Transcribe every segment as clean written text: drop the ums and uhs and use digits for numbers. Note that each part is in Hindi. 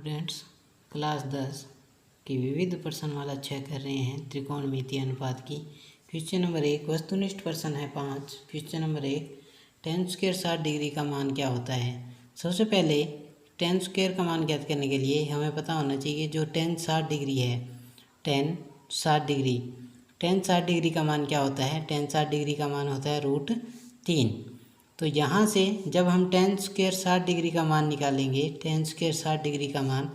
स्टूडेंट्स, क्लास 10 की विविध प्रश्न वाला 6 कर रहे हैं त्रिकोणमितीय अनुपात की। क्वेश्चन नंबर 1 वस्तुनिष्ठ प्रश्न है 5। Question number 1 tan square 60 degree का मान क्या होता है। सबसे पहले tan स्क्वायर का मान ज्ञात करने के लिए हमें पता होना चाहिए जो tan 60 डिग्री है। tan 60 डिग्री का मान क्या होता है। tan 60 डिग्री का मान होता है √3। तो यहाँ से जब हम tan स्क्वायर 60 डिग्री का मान निकालेंगे, tan स्क्वायर 60 डिग्री का मान,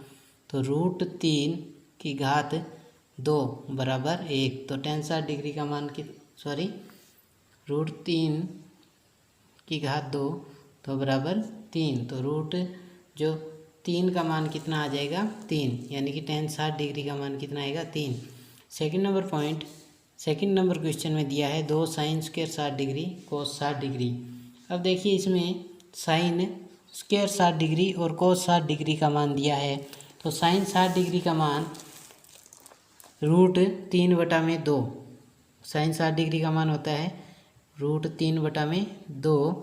तो √3 की घात 2 बराबर 1। तो tan 60 डिग्री का मान √3 की घात 2 तो बराबर 3। तो जो 3 का मान कितना आ जाएगा 3, यानी कि tan 60 डिग्री का मान कितना आएगा 3। सेकंड नंबर क्वेश्चन में दिया है 2 sin square 60 degree cos 60 degree. अब देखिए इसमें साइन स्क्वायर 60 डिग्री और cos 60 डिग्री का मान दिया है। तो साइन 60 डिग्री का मान √3/2। साइन 60 डिग्री का मान होता है √3/2।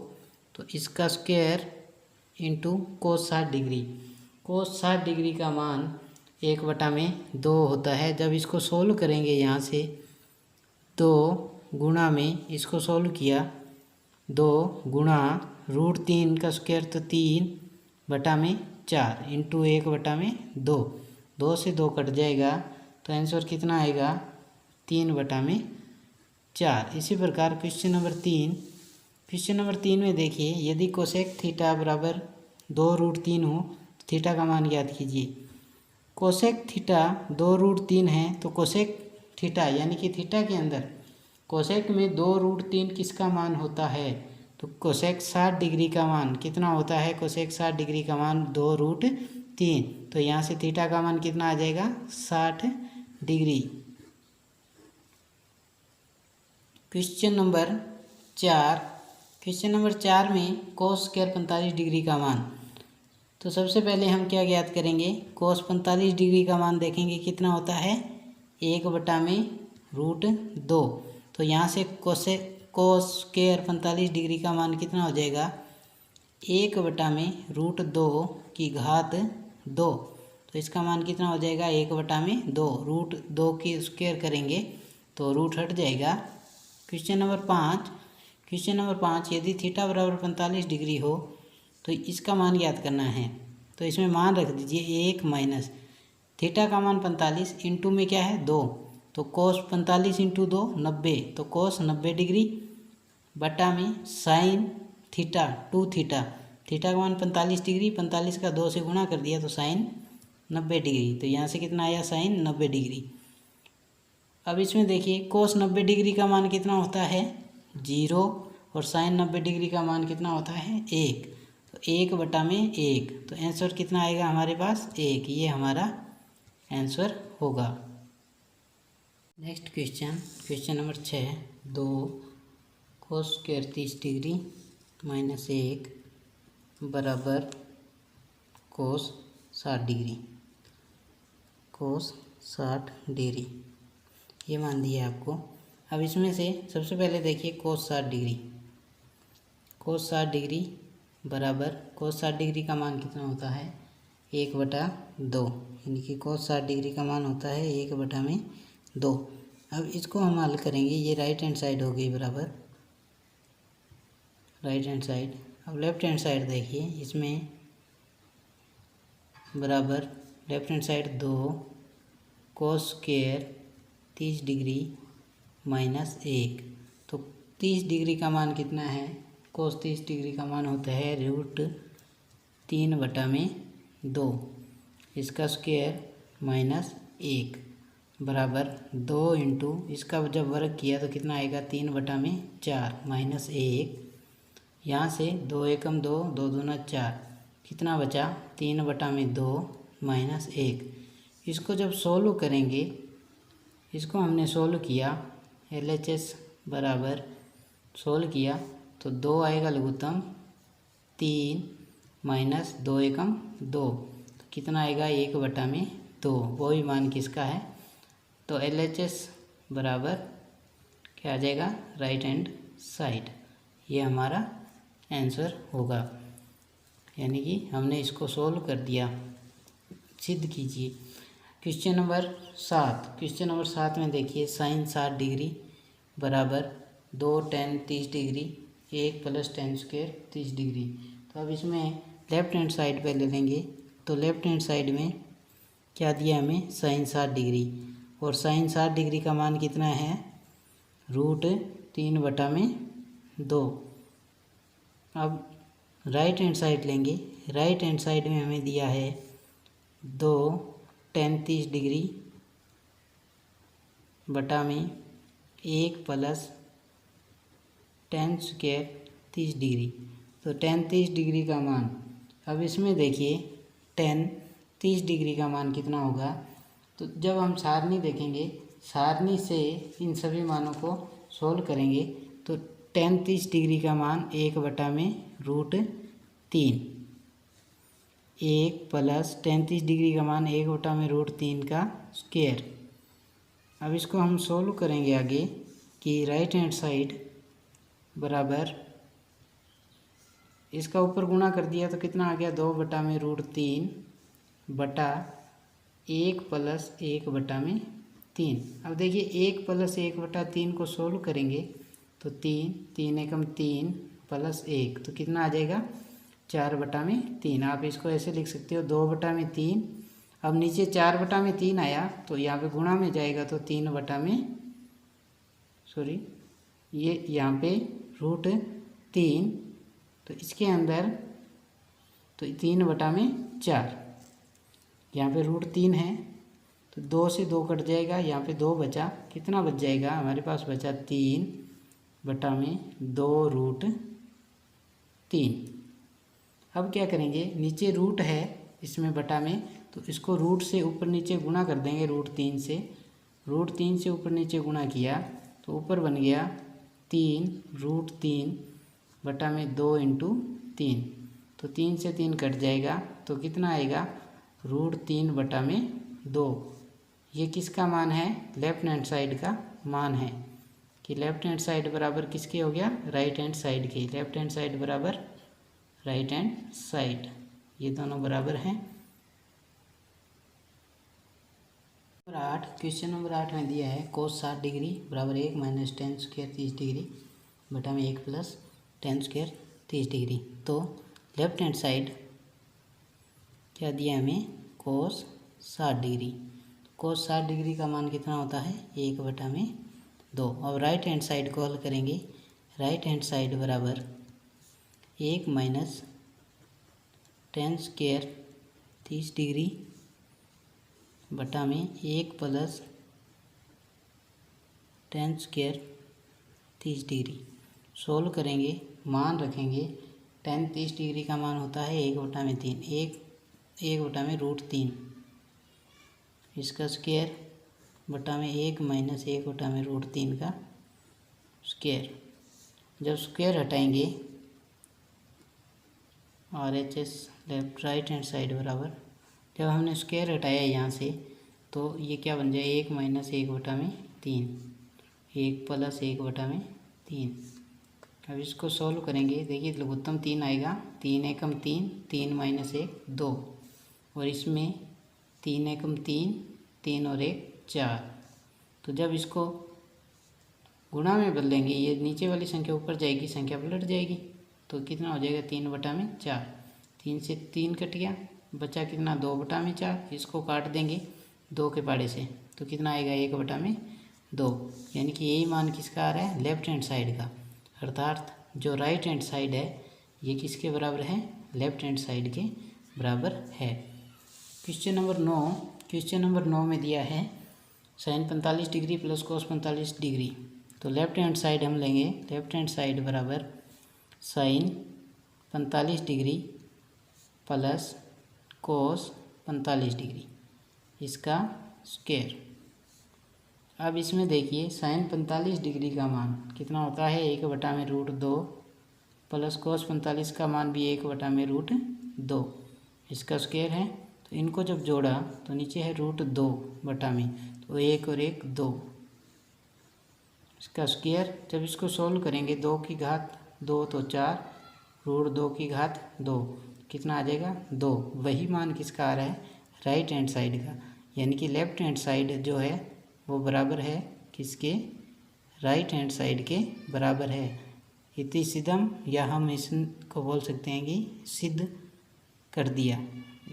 तो इसका square into cos 60 degree. cos 60 degree का मान 1/2 होता है। जब इसको सोल्व करेंगे यहाँ से 2 गुणा में इसको सोल्व किया, 2 गुणा √3 का स्क्वायर तो 3/4 इंटू 1/2। 2 से 2 कट जाएगा तो आंसर कितना आएगा 3/4। इसी प्रकार क्वेश्चन नंबर 3 में देखिए यदि कोसेक थीटा बराबर 2√3 हो तो थीटा का मान ज्ञात कीजिए। कोसेक थीटा 2√3 है तो कोसेक थीटा यानी कि थीटा के अंदर कोसेक में 2√3 किसका मान होता है। तो कोसेक 60 डिग्री का मान कितना होता है। कोसेक 60 डिग्री का मान 2√3। तो यहाँ से थीटा का मान कितना आ जाएगा 60 डिग्री। क्वेश्चन नंबर 4 में कोस स्क्वायर 45 डिग्री का मान। तो सबसे पहले हम क्या ज्ञात करेंगे, कोस 45 डिग्री का मान देखेंगे कितना होता है 1/√2। तो यहाँ से कोस स्क्वायर 45 डिग्री का मान कितना हो जाएगा 1/√2 की घात 2। तो इसका मान कितना हो जाएगा 1/2। √2 की स्क्वायर करेंगे तो रूट हट जाएगा। क्वेश्चन नंबर 5 यदि थीटा बराबर 45 डिग्री हो तो इसका मान ज्ञात करना है। तो इसमें मान रख दीजिए 1 माइनस थीटा का मान 45 इंटू में क्या है 2। तो कोस 45 इंटू 2 90। तो कोस 90 डिग्री बटा में साइन थीटा 2 थीटा का मान 45 डिग्री, 45 का 2 से गुणा कर दिया तो साइन 90 डिग्री। तो यहाँ से कितना आया साइन 90 डिग्री। अब इसमें देखिए कोस 90 डिग्री का मान कितना होता है 0 और साइन 90 डिग्री का मान कितना होता है 1। तो 1/1। तो आंसर कितना आएगा हमारे पास 1। ये हमारा आंसर होगा। Next question number 6 2 cos square 30 degree -1 बराबर कोस 60 डिग्री। कोस 60 डिग्री ये मान दिया है आपको। अब इसमें से सबसे पहले देखिए कोस 60 डिग्री बराबर कोस 60 डिग्री का मान कितना होता है 1/2, यानी कि कोस 60 डिग्री का मान होता है 1/2। अब इसको हम हल करेंगे। ये राइट हैंड साइड हो गई बराबर राइट हैंड साइड। अब लेफ्ट हैंड साइड देखिए इसमें बराबर left hand side 2 cos square 30 degree -1। तो 30 डिग्री का मान कितना है, कोस 30 डिग्री का मान होता है √3/2। इसका स्क्वायर -1 बराबर 2 इंटू इसका जब वर्ग किया तो कितना आएगा 3/4 -1। यहाँ से 2 एकम 2, 2 दूना 4, कितना बचा 3/2 -1। इसको जब सोल्व करेंगे, इसको हमने सोल्व किया LHS बराबर सोल्व किया तो 2 आएगा लघुत्तम 3 -2 एकम 2, तो कितना आएगा 1/2। वही मान किसका है। तो LHS बराबर क्या आ जाएगा राइट हैंड साइड। ये हमारा आंसर होगा, यानी कि हमने इसको सोल्व कर दिया। सिद्ध कीजिए। क्वेश्चन नंबर 7 में देखिए साइन 60 डिग्री बराबर 2 tan 30 degree 1 + tan square 30 degree. तो अब इसमें लेफ्ट हैंड साइड पे ले लेंगे। तो लेफ्ट हैंड साइड में क्या दिया हमें, साइन 60 डिग्री, और साइन 60 डिग्री का मान कितना है, √3/2। अब राइट हैंड साइड लेंगे। राइट हैंड साइड में हमें दिया है 2 tan 30 डिग्री बटा में 1 + tan स्क्वायर 30 डिग्री। तो tan 30 डिग्री का मान, अब इसमें देखिए tan 30 डिग्री का मान कितना होगा। तो जब हम सारणी देखेंगे, सारणी से इन सभी मानों को सोल्व करेंगे तो tan 30 डिग्री का मान 1/√3, 1 + tan 30 डिग्री का मान 1/√3 का स्क्वायर। अब इसको हम सोल्व करेंगे आगे कि राइट हैंड साइड बराबर, इसका ऊपर गुणा कर दिया तो कितना आ गया, 2/√3 बटा 1 + 1/3। अब देखिए 1 + 1/3 को सोल्व करेंगे तो 3, 3 एकम 3 + 1 तो कितना आ जाएगा, 4/3। आप इसको ऐसे लिख सकते हो 2/3। अब नीचे 4/3 आया तो यहाँ पे गुणा में जाएगा तो 3 ये यहाँ पे √3, तो इसके अंदर तो 3/4, यहाँ पे √3 है तो 2 से 2 कट जाएगा, यहाँ पे 2 बचा, कितना बच जाएगा हमारे पास, बचा 3/2√3। अब क्या करेंगे, नीचे रूट है इसमें बटा में, तो इसको रूट से ऊपर नीचे गुणा कर देंगे √3 से। √3 से ऊपर नीचे गुणा किया तो ऊपर बन गया 3√3 बटा में 2 × 3, तो 3 से 3 कट जाएगा तो कितना आएगा, √3/2। ये किसका मान है, लेफ्ट हैंड साइड का मान है, कि लेफ्ट हैंड साइड बराबर किसके हो गया, राइट हैंड साइड के। लेफ्ट हैंड साइड बराबर राइट हैंड साइड, ये दोनों बराबर हैं। क्वेश्चन नंबर 8 में दिया है cos 60 डिग्री बराबर 1 - tan स्क्वायर 30 डिग्री बटा में 1 + tan स्क्वायर 30 डिग्री। तो लेफ्ट हैंड साइड क्या दिया हमें, cos 60 डिग्री। cos 60 डिग्री का मान कितना होता है, 1/2। अब राइट हैंड साइड को हल करेंगे। राइट हैंड साइड बराबर 1 - tan स्क्वायर 30 डिग्री बटा में 1 + tan स्क्वायर 30 डिग्री। सोल्व करेंगे, मान रखेंगे। tan 30 डिग्री का मान होता है 1/3, 1/√3, इसका स्क्वायर बटा में 1 - 1/√3 का स्क्वायर। जब स्क्वायर हटाएंगे RHS left right hand side बराबर, जब हमने स्क्वायर हटाया यहाँ से तो ये क्या बन जाए, 1 - 1/3, 1 + 1/3। अब इसको सोल्व करेंगे, देखिए लघुत्तम 3 आएगा, 3 एकम 3, 3 - 1 2, और इसमें 3 एकम 3, 3 और 1 4। तो जब इसको गुणा में बदलेंगे, ये नीचे वाली संख्या ऊपर जाएगी, संख्या पलट जाएगी, तो कितना हो जाएगा, 3/4। 3 से 3 कट गया, बचा कितना, 2/4। इसको काट देंगे 2 के पाड़े से तो कितना आएगा, 1/2। यानी कि यही मान किसका आ रहा है, लेफ्ट हैंड साइड का। अर्थात जो राइट हैंड साइड है ये किसके बराबर है, लेफ्ट हैंड साइड के बराबर है। क्वेश्चन नंबर 9 में दिया है sin 45 डिग्री + cos 45 डिग्री। तो लेफ्ट हैंड साइड हम लेंगे। लेफ्ट हैंड साइड बराबर sin 45 डिग्री + cos 45 डिग्री, इसका स्क्वायर। अब इसमें देखिए sin 45 डिग्री का मान कितना होता है, 1/√2 + cos 45 का मान भी 1/√2, इसका स्क्वायर है। तो इनको जब जोड़ा तो नीचे है √2 बटा में, तो 1 और 1 2, इसका स्क्वायर। जब इसको सोल्व करेंगे 2 की घात 2 तो 4, √2 की घात 2, कितना आ जाएगा, 2। वही मान किसका आ रहा है, राइट हैंड साइड का, यानी कि लेफ्ट हैंड साइड जो है वो बराबर है किसके, राइट हैंड साइड के बराबर है। इति सिद्धम, या हम इसको बोल सकते हैं कि सिद्ध कर दिया,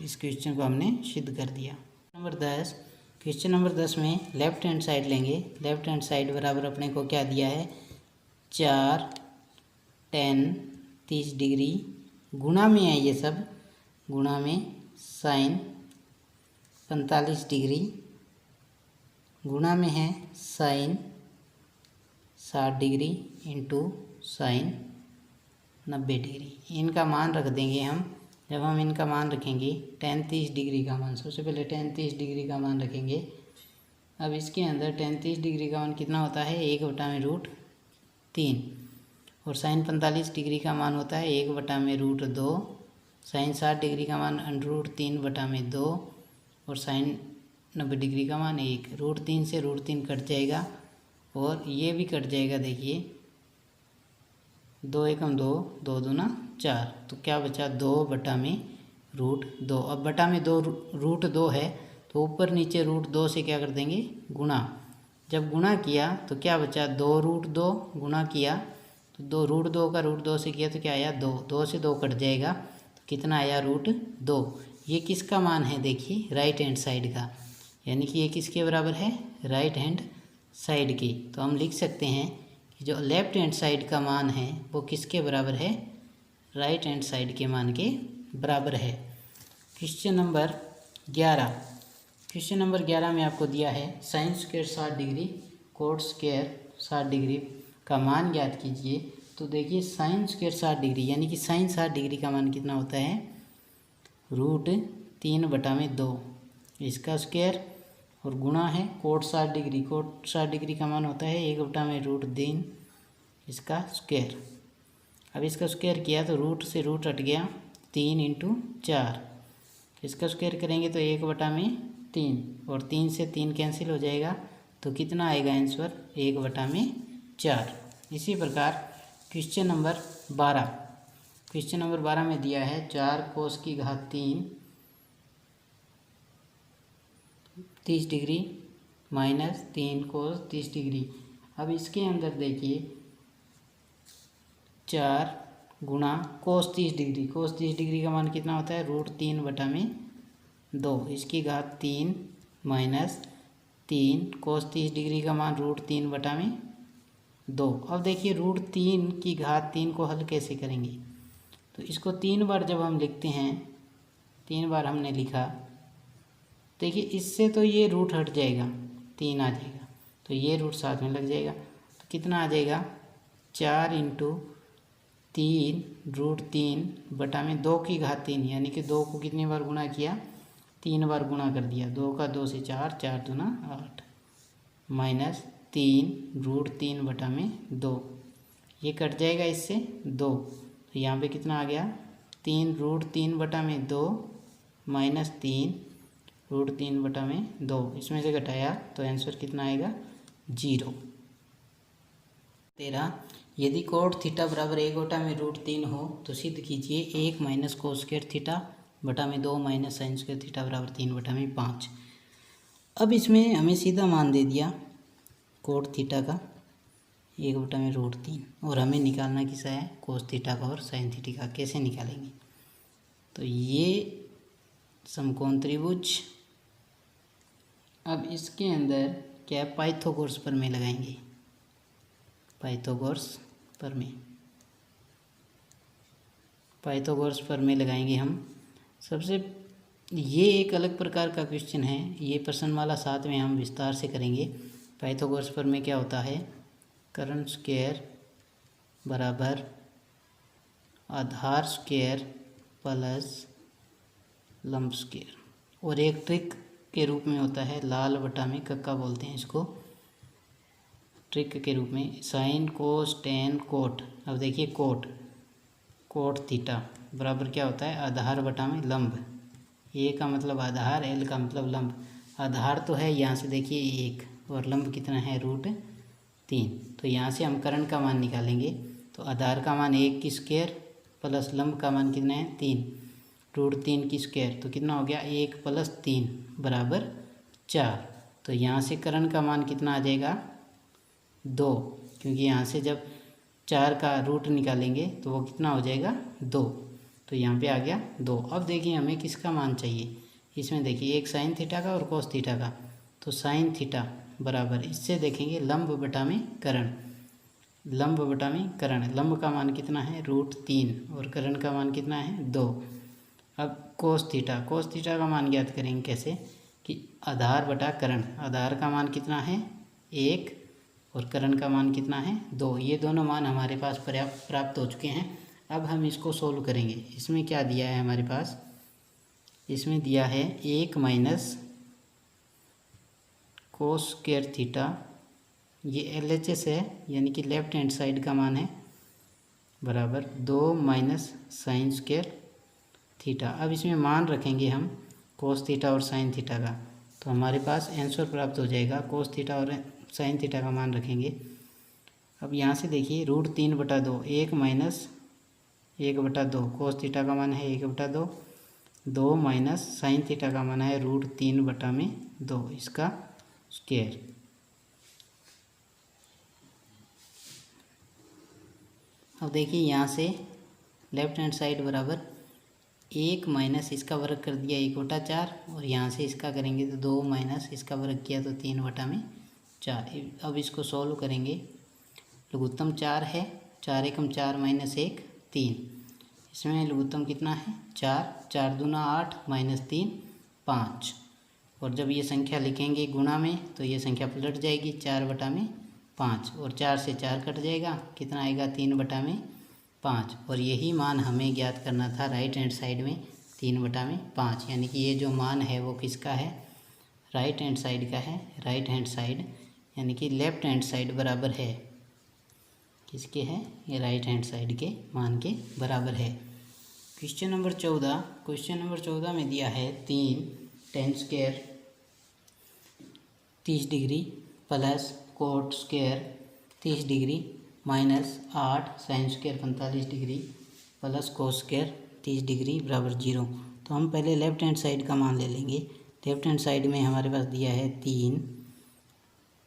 इस क्वेश्चन को हमने सिद्ध कर दिया। नंबर 10, क्वेश्चन नंबर 10 में लेफ्ट हैंड साइड लेंगे। लेफ्ट हैंड साइड बराबर अपने को क्या दिया है, 4 tan 30 डिग्री, गुणा में है ये सब, गुणा में साइन 45 डिग्री, गुणा में है sine 60 degree into sine 90 degree. इनका मान रख देंगे हम। जब हम इनका मान रखेंगे tan 30 डिग्री का मान, सबसे पहले tan 30 डिग्री का मान रखेंगे। अब इसके अंदर tan 30 डिग्री का मान कितना होता है, 1/√3, और साइन 45 डिग्री का मान होता है 1/√2, साइन 60 डिग्री का मान √3/2, और साइन 90 डिग्री का मान 1। √3 से √3 कट जाएगा और ये भी कट जाएगा। देखिए 2 एकम 2, 2 दूना 4, तो क्या बचा 2/√2। अब बटा में 2√2 है तो ऊपर नीचे √2 से क्या कर देंगे, गुणा। जब गुणा किया तो क्या बचा, 2√2 गुणा किया तो 2√2 का √2 से किया तो क्या आया, 2, 2 से 2 कट जाएगा तो कितना आया, √2। ये किसका मान है, देखिए राइट हैंड साइड का, यानी कि ये किसके बराबर है, राइट हैंड साइड की। तो हम लिख सकते हैं कि जो लेफ्ट हैंड साइड का मान है वो किसके बराबर है, राइट हैंड साइड के मान के बराबर है। क्वेश्चन नंबर 11, क्वेश्चन नंबर 11 में आपको दिया है sine square 60 degree coat square 60 degree का मान ज्ञात कीजिए। तो देखिए साइन स्क्वायर 60 डिग्री, यानी कि साइन 60 डिग्री का मान कितना होता है, √3/2 इसका स्क्वायर, और गुणा है कोट 60 डिग्री, कोट 60 डिग्री का मान होता है 1/√3 इसका स्क्वायर। अब इसका स्क्वायर किया तो रूट से रूट हट गया, 3 × 4, इसका स्क्वायर करेंगे तो 1/3, और 3 से 3 कैंसिल हो जाएगा तो कितना आएगा आंसर, 1/4। इसी प्रकार क्वेश्चन नंबर 12, क्वेश्चन नंबर 12 में दिया है 4 cos की घात 3 30 डिग्री माइनस 3 cos 30 डिग्री। अब इसके अंदर देखिए 4 गुणा cos 30 डिग्री, cos 30 डिग्री का मान कितना होता है, √3/2, इसकी घात 3 माइनस 3 cos 30 डिग्री का मान √3/2। अब देखिए √3 की घात 3 को हल कैसे करेंगे, तो इसको 3 बार जब हम लिखते हैं, 3 बार हमने लिखा, देखिए इससे तो ये रूट हट जाएगा, 3 आ जाएगा, तो ये रूट साथ में लग जाएगा, तो कितना आ जाएगा, 4 × 3 √3/2 की घात 3, यानी कि 2 को कितनी बार गुणा किया, 3 बार गुणा कर दिया, 2 का 2 से 4, 4 दूना 8, माइनस 3 √3/2, ये कट जाएगा इससे 2, तो यहाँ पे कितना आ गया, 3 √3/2 माइनस 3 √3/2, इसमें से घटाया तो आंसर कितना आएगा, 0। 13, यदि कोट थीटा बराबर 1/√3 हो तो सिद्ध कीजिए 1 - cos स्क्वायर थीटा बटा में 2 माइनस साइन स्क्वायर थीटा बराबर 3/5। अब इसमें हमें सीधा मान दे दिया कोट थीटा का 1/√3, और हमें निकालना किसा है, कोस थीटा का और साइन थीटा का। कैसे निकालेंगे, तो ये समकोण त्रिभुज, अब इसके अंदर क्या है, पाइथागोरस प्रमेय लगाएंगे, पाइथागोरस प्रमेय, पाइथागोरस प्रमेय लगाएंगे हम। सबसे ये एक अलग प्रकार का क्वेश्चन है, ये प्रश्नमाला 7 में हम विस्तार से करेंगे। पाइथागोरस प्रमेय क्या होता है, कर्ण स्क्वायर बराबर आधार स्क्वायर प्लस लंब स्क्वायर, और एक ट्रिक के रूप में होता है लाल बटा में कक्का बोलते हैं इसको, ट्रिक के रूप में साइन कोस टेन कोट। अब देखिए कोट थीटा बराबर क्या होता है, आधार बटा में लंब, ए का मतलब आधार, एल का मतलब लंब। आधार तो है यहाँ से देखिए 1, और लंब कितना है, √3, तो यहाँ से हम कर्ण का मान निकालेंगे, तो आधार का मान 1 की स्क्वायर प्लस लंब का मान कितना है, 3, √3 की स्क्वायर, तो कितना हो गया 1 + 3 = 4। तो यहाँ से करण का मान कितना आ जाएगा 2, क्योंकि यहाँ से जब 4 का रूट निकालेंगे तो वो कितना हो जाएगा 2। तो यहाँ पे आ गया 2। अब देखिए हमें किसका मान चाहिए। इसमें देखिए एक साइन थीटा का और कोस थीटा का, तो साइन थीटा बराबर, इससे देखेंगे लंब बटा में करण, लंब बटा में करण। लंब का मान कितना है √3 और करण का मान कितना है 2। अब कोस थीटा, कोस थीटा का मान ज्ञात करेंगे कैसे कि आधार बटा करण। आधार का मान कितना है 1 और करण का मान कितना है 2। ये दोनों मान हमारे पास प्राप्त हो चुके हैं। अब हम इसको सोल्व करेंगे। इसमें क्या दिया है हमारे पास, इसमें दिया है 1 - कोस स्क्वायर थीटा, ये LHS है यानी कि लेफ्ट हैंड साइड का मान है, बराबर 2 - साइन स्क्वायर थीटा। अब इसमें मान रखेंगे हम कोस थीटा और साइन थीटा का, तो हमारे पास आंसर प्राप्त हो जाएगा। कोस थीटा और साइन थीटा का मान रखेंगे। अब यहाँ से देखिए √3/2, 1 - 1/2, कोस थीटा का मान है 1/2, 2 - साइन थीटा का मान है √3/2, इसका स्क्वायर। अब देखिए यहाँ से लेफ्ट हैंड साइड बराबर 1 - इसका वर्ग कर दिया 1/4, और यहाँ से इसका करेंगे तो 2 - इसका वर्ग किया तो 3/4। अब इसको सॉल्व करेंगे। लघुत्तम 4 है, 4 × 4 - 1 3। इसमें लघुत्तम कितना है 4, 4 दूना 8 - 3 5। और जब ये संख्या लिखेंगे गुणा में तो ये संख्या पलट जाएगी 4/5, और 4 से 4 कट जाएगा, कितना आएगा 3/5। और यही मान हमें ज्ञात करना था राइट हैंड साइड में 3/5, यानी कि ये जो मान है वो किसका है राइट हैंड साइड का है। राइट हैंड साइड यानी कि लेफ्ट हैंड साइड बराबर है किसके है, ये राइट हैंड साइड के मान के बराबर है। क्वेश्चन नंबर 14 में दिया है 3 tan square 30 degree plus coat square 30 degree minus 8 sine square 45 degree plus cos square 30 degree बराबर 0। तो हम पहले लेफ्ट हैंड साइड का मान ले लेंगे। लेफ्ट हैंड साइड में हमारे पास दिया है 3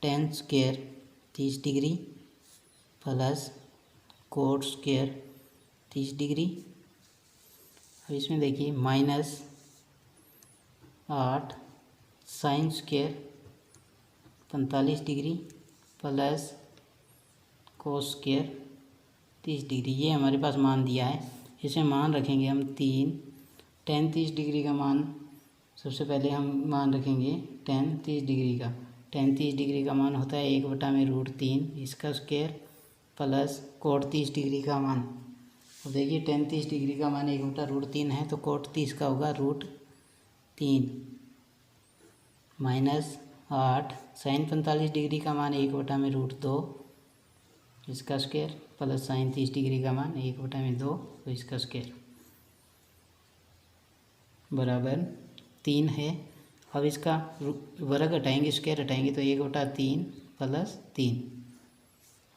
tan square 30 degree plus coat square 30 degree. अब इसमें देखिए minus 8 sine square 45 degree plus cos square 30 degree, ये हमारे पास मान दिया है। इसमें मान रखेंगे हम 3 tan 30 डिग्री का मान, सबसे पहले हम मान रखेंगे tan 30 डिग्री का। tan 30 डिग्री का मान होता है 1/√3 इसका स्क्वायर प्लस कोट 30 डिग्री का मान। अब देखिए tan 30 डिग्री का मान 1/√3 है, तो कोट 30 का होगा √3 माइनस 8 साइन 45 डिग्री का मान 1/√2 इसका स्क्वायर प्लस साइन 30 डिग्री का मान 1/2 तो इसका स्क्वायर बराबर 3 है। अब इसका वर्ग हटाएंगे स्क्वायर हटाएंगे तो 1/3 प्लस 3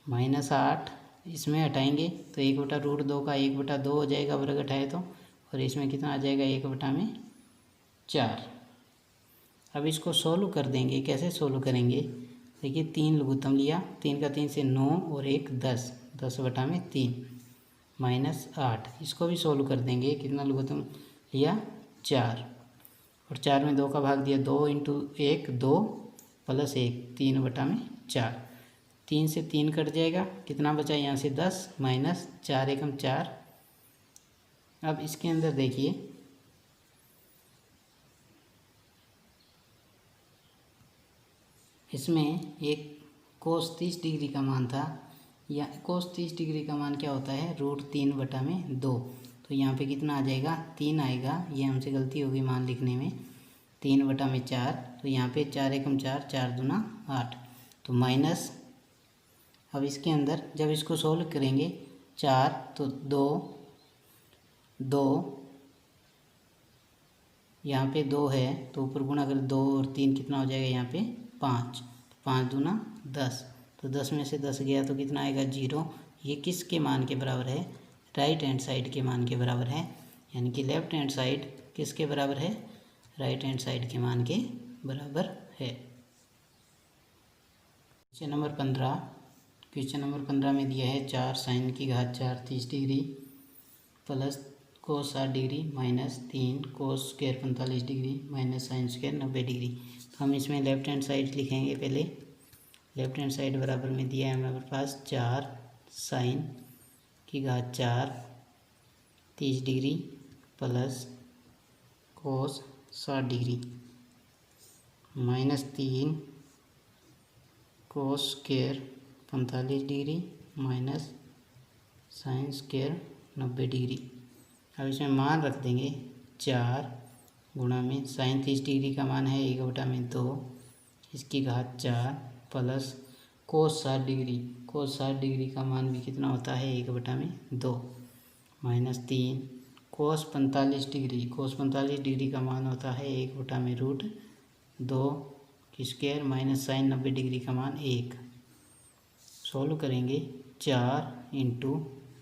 माइनस 8 इसमें हटाएंगे तो 1/√2 का 1/2 हो जाएगा वर्ग हटाए तो, और इसमें कितना आ जाएगा 1/4। अब इसको सोल्व कर देंगे। कैसे सोल्व करेंगे, देखिए 3 लघुत्तम लिया, 3 का 3 से 9 और 1 10, 10/3 माइनस 8। इसको भी सोल्व कर देंगे। कितना लघुत्तम लिया 4, और 4 में 2 का भाग दिया 2 × 1 2 प्लस 1 3/4। 3 से 3 कट जाएगा, कितना बचा यहाँ से 10 माइनस 4 × 4। अब इसके अंदर देखिए इसमें एक कोस 30 डिग्री का मान था, या कोस 30 डिग्री का मान क्या होता है √3/2। तो यहाँ पे कितना आ जाएगा 3 आएगा, ये हमसे गलती होगी मान लिखने में, 3/4। तो यहाँ पे 4 × 4 4 दूना 8, तो माइनस। अब इसके अंदर जब इसको सोल्व करेंगे 4 तो 2 यहाँ पे 2 है तो ऊपर गुणा कर 2 और 3 कितना हो जाएगा यहाँ पे 5, 5 दूना 10, तो 10 में से 10 गया तो कितना आएगा 0। ये किसके मान के बराबर है राइट हैंड साइड के मान के बराबर है। यानी कि लेफ्ट हैंड साइड किसके बराबर है, राइट हैंड साइड के मान के बराबर है। क्वेश्चन नंबर 15, क्वेश्चन नंबर 15 में दिया है 4 sin की घात 4 30 degree plus cos 60 degree minus 3 cos square 45 degree minus sin square 90 degree. तो हम इसमें लेफ्ट हैंड साइड लिखेंगे। पहले लेफ्ट हैंड साइड बराबर में दिया है हमारे पास 4 sin की घात 4 30 degree plus cos 60 degree minus 3 cos square 45 degree minus sin square 90 degree. अब इसमें मान रख देंगे 4 गुणा में sin 30 डिग्री का मान है 1/2 इसकी घात 4 plus cos 60 degree, cos 60 degree का मान भी कितना होता है 1/2 minus 3 cos 45 degree, cos 45 degree का मान होता है 1/√2 की स्क्वायर माइनस sin 90 डिग्री का मान 1। सोल्व करेंगे 4 इंटू,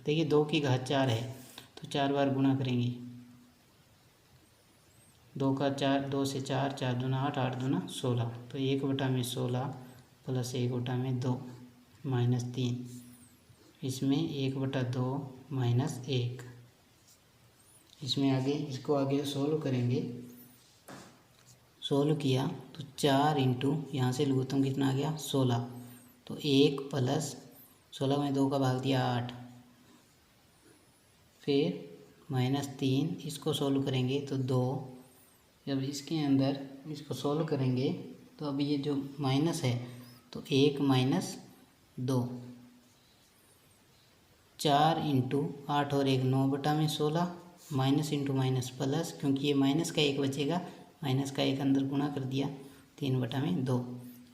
देखिए 2 की घात 4 है तो 4 बार गुणा करेंगे, 2 का 4, 2 से 4, 4 दूना 8, 8 दूना 16, तो 1/16 प्लस 1/2 माइनस 3, इसमें 1/2 माइनस 1। इसमें आगे इसको आगे सोल्व करेंगे। सोल्व किया तो 4 इंटू यहाँ से लघुत्तम कितना आ गया 16, तो 1 प्लस 16 में 2 का भाग दिया 8, फिर माइनस 3, इसको सोल्व करेंगे तो 2, जब इसके अंदर इसको सोल्व करेंगे तो अब ये जो माइनस है तो 1 माइनस 2, 4 इंटू 8 और 1 9/16 माइनस इंटू माइनस प्लस, क्योंकि ये माइनस का 1 बचेगा, माइनस का 1 अंदर गुणा कर दिया 3/2,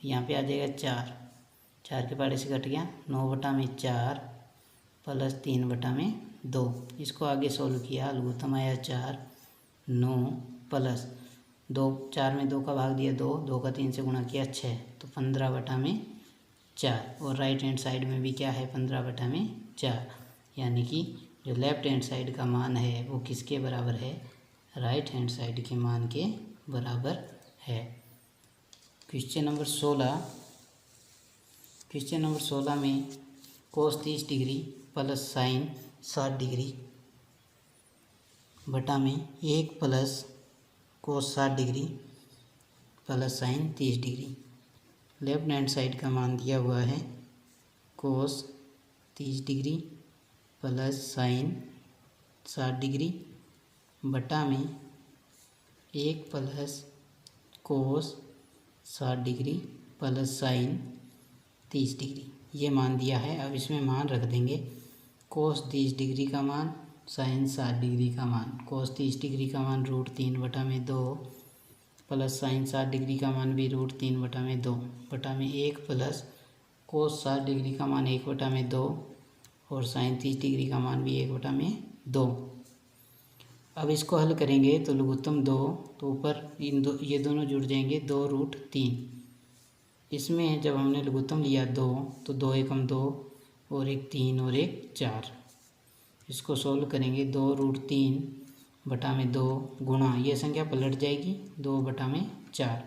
यहाँ पे आ जाएगा 4, 4 के पाड़े से कट गया 9/4 प्लस 3/2। इसको आगे सोल्व किया, लघुत्तम आया 4, 9 प्लस 2, 4 में 2 का भाग दिया 2, 2 का 3 से गुणा किया 6, तो 15/4। और राइट हैंड साइड में भी क्या है 15/4, यानी कि जो लेफ्ट हैंड साइड का मान है वो किसके बराबर है, राइट हैंड साइड के मान के बराबर है। क्वेश्चन नंबर 16, क्वेश्चन नंबर 16 में cos 30 degree plus sin 60 degree बटा में 1 plus cos 60 degree plus sin 30 degree. Left hand side का मान दिया हुआ है cos 30 degree plus sin 60 degree बटा में 1 plus cos 60 degree plus sin 30 degree, ये मान दिया है। अब इसमें मान रख देंगे cos 30 डिग्री का मान, sin 60 डिग्री का मान। cos 30 डिग्री का मान √3/2 प्लस sin 60 डिग्री का मान भी √3/2 बटा में 1 प्लस cos 60 डिग्री का मान 1/2 और sin 30 डिग्री का मान भी 1/2। अब इसको हल करेंगे तो लघुत्तम 2, तो ऊपर ये दोनों जुड़ जाएंगे 2√3। इसमें जब हमने लघुत्तम लिया 2, तो 2 एकम 2 और 1 3 और 1 4। इसको सोल्व करेंगे 2√3 बटा में 2 गुणा, ये संख्या पलट जाएगी 2/4,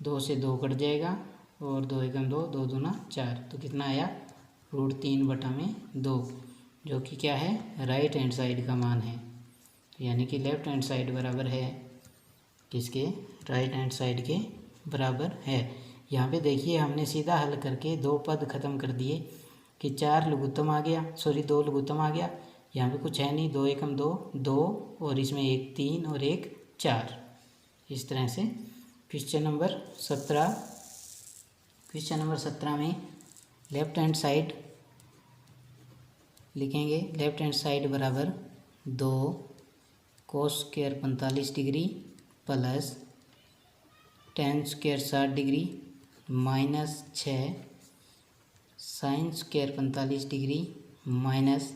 2 से 2 कट जाएगा और 2 एकम 2, 2 दूना 4, तो कितना आया √3/2, जो कि क्या है राइट हैंड साइड का मान है, यानी कि लेफ्ट हैंड साइड बराबर है किसके, राइट हैंड साइड के बराबर है। यहाँ पे देखिए हमने सीधा हल करके 2 पद खत्म कर दिए कि 4 लघुत्तम आ गया, 2 लघुत्तम आ गया, यहाँ पे कुछ है नहीं, 2 एकम 2, 2 और इसमें 1 3 और 1 4। इस तरह से क्वेश्चन नंबर 17, क्वेश्चन नंबर 17 में लेफ्ट हैंड साइड लिखेंगे, लेफ्ट हैंड साइड बराबर 2 cos square 45 degree plus tan square 60 degree minus 6 sin square 45 degree minus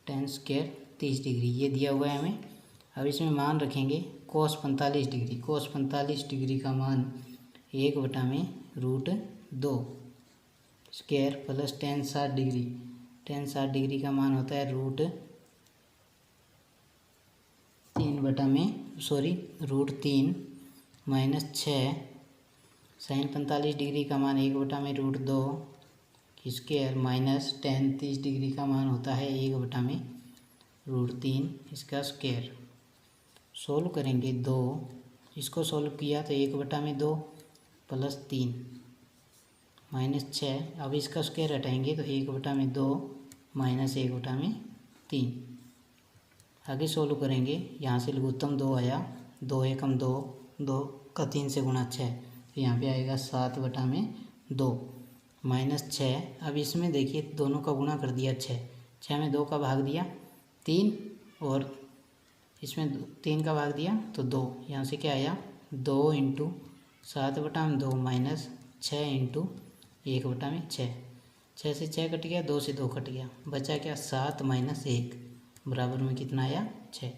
tan square 30 degree, ये दिया हुआ है हमें। अब इसमें मान रखेंगे cos 45 डिग्री, cos 45 डिग्री का मान 1/√2 square plus tan 60 degree, tan 60 degree का मान होता है √3 माइनस 6 साइन 45 डिग्री का मान 1/√2 की स्क्वायर माइनस tan 30 डिग्री का मान होता है 1/√3 इसका स्क्वायर। सोल्व करेंगे 2, इसको सोल्व किया तो 1/2 प्लस 3 माइनस 6। अब इसका स्क्वायर हटाएंगे तो 1/2 माइनस 1/3। आगे सोल्व करेंगे, यहाँ से लघुत्तम 2 आया, 2 एकम 2, 2 का 3 से गुणा 6, तो यहाँ पे आएगा 7/2 माइनस 6। अब इसमें देखिए दोनों का गुणा कर दिया 6 में 2 का भाग दिया 3 और इसमें 3 का भाग दिया तो 2। यहाँ से क्या आया 2 × 7/2 माइनस 6 × 1/6। 6 से 6 कट गया, 2 से 2 कट गया, बचा क्या 7 माइनस 1 बराबर में कितना आया 6।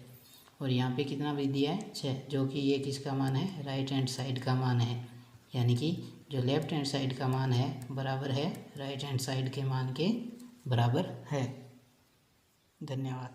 और यहाँ पे कितना भी दिया है 6, जो कि ये किसका मान है राइट हैंड साइड का मान है, यानी कि जो लेफ्ट हैंड साइड का मान है बराबर है राइट हैंड साइड के मान के बराबर है। धन्यवाद।